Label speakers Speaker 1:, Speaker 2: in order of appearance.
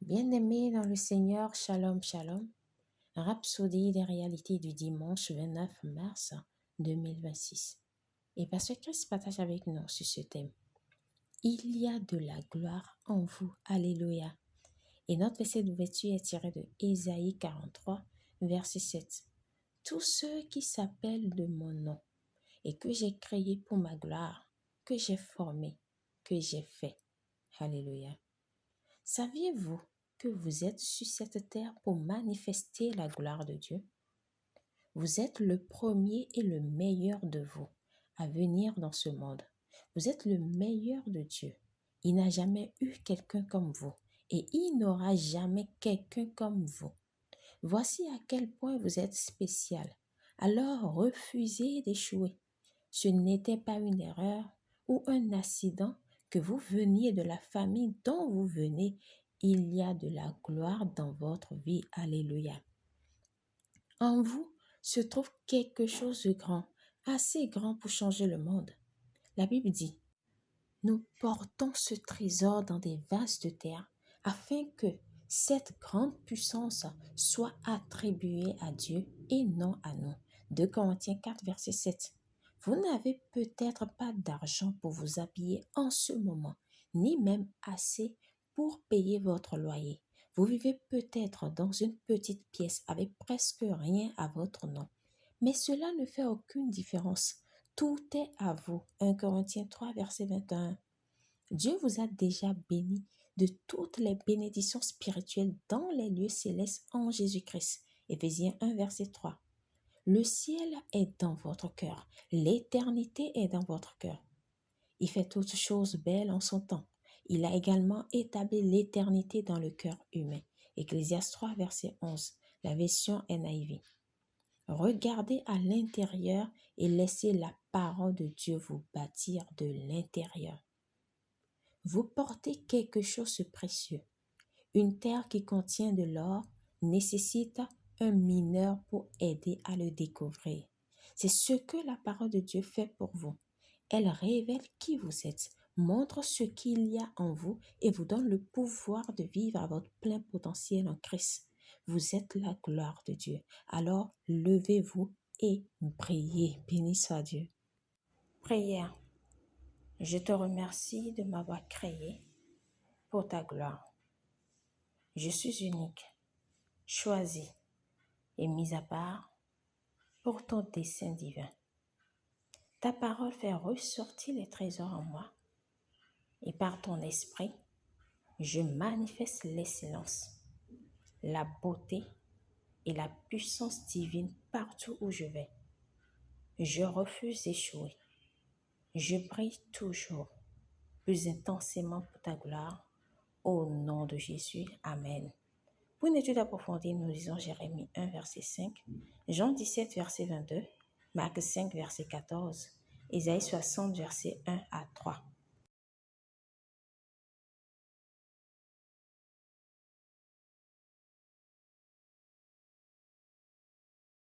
Speaker 1: Bien-aimés dans le Seigneur, shalom, shalom. Rhapsodie des réalités du dimanche 29 mars 2026. Et Pasteur Christ partage avec nous sur ce thème. Il y a de la gloire en vous. Alléluia. Et notre verset d'ouverture est tiré de Ésaïe 43, verset 7. Tous ceux qui s'appellent de mon nom et que j'ai créé pour ma gloire, que j'ai formé, que j'ai fait. Alléluia. Saviez-vous que vous êtes sur cette terre pour manifester la gloire de Dieu? Vous êtes le premier et le meilleur de vous à venir dans ce monde. Vous êtes le meilleur de Dieu. Il n'a jamais eu quelqu'un comme vous et il n'aura jamais quelqu'un comme vous. Voici à quel point vous êtes spécial. Alors refusez d'échouer. Ce n'était pas une erreur ou un accident que vous veniez de la famille dont vous venez. Il y a de la gloire dans votre vie. Alléluia. En vous se trouve quelque chose de grand, assez grand pour changer le monde. La Bible dit, nous portons ce trésor dans des vases de terre afin que cette grande puissance soit attribuée à Dieu et non à nous. 2 Corinthiens 4, verset 7. Vous n'avez peut-être pas d'argent pour vous habiller en ce moment, ni même assez pour payer votre loyer. Vous vivez peut-être dans une petite pièce avec presque rien à votre nom. Mais cela ne fait aucune différence. Tout est à vous. 1 Corinthiens 3, verset 21. Dieu vous a déjà béni de toutes les bénédictions spirituelles dans les lieux célestes en Jésus-Christ. Éphésiens 1, verset 3. Le ciel est dans votre cœur. L'éternité est dans votre cœur. Il fait toutes choses belles en son temps. Il a également établi l'éternité dans le cœur humain. Ecclésiaste 3, verset 11, la version NIV. Regardez à l'intérieur et laissez la parole de Dieu vous bâtir de l'intérieur. Vous portez quelque chose de précieux. Une terre qui contient de l'or nécessite un mineur pour aider à le découvrir. C'est ce que la parole de Dieu fait pour vous. Elle révèle qui vous êtes, montre ce qu'il y a en vous et vous donne le pouvoir de vivre à votre plein potentiel en Christ. Vous êtes la gloire de Dieu. Alors, levez-vous et priez. Béni soit Dieu. Prière. Je te remercie de m'avoir créé pour ta gloire. Je suis unique, choisi et mis à part pour ton dessein divin. Ta parole fait ressortir les trésors en moi et par ton esprit, je manifeste l'excellence, la beauté et la puissance divine partout où je vais. Je refuse d'échouer. Je brille toujours plus intensément pour ta gloire. Au nom de Jésus, Amen. Pour une étude approfondie, nous lisons Jérémie 1, verset 5, Jean 17, verset 22, Marc 5, verset 14, Ésaïe 60, verset 1 à 3.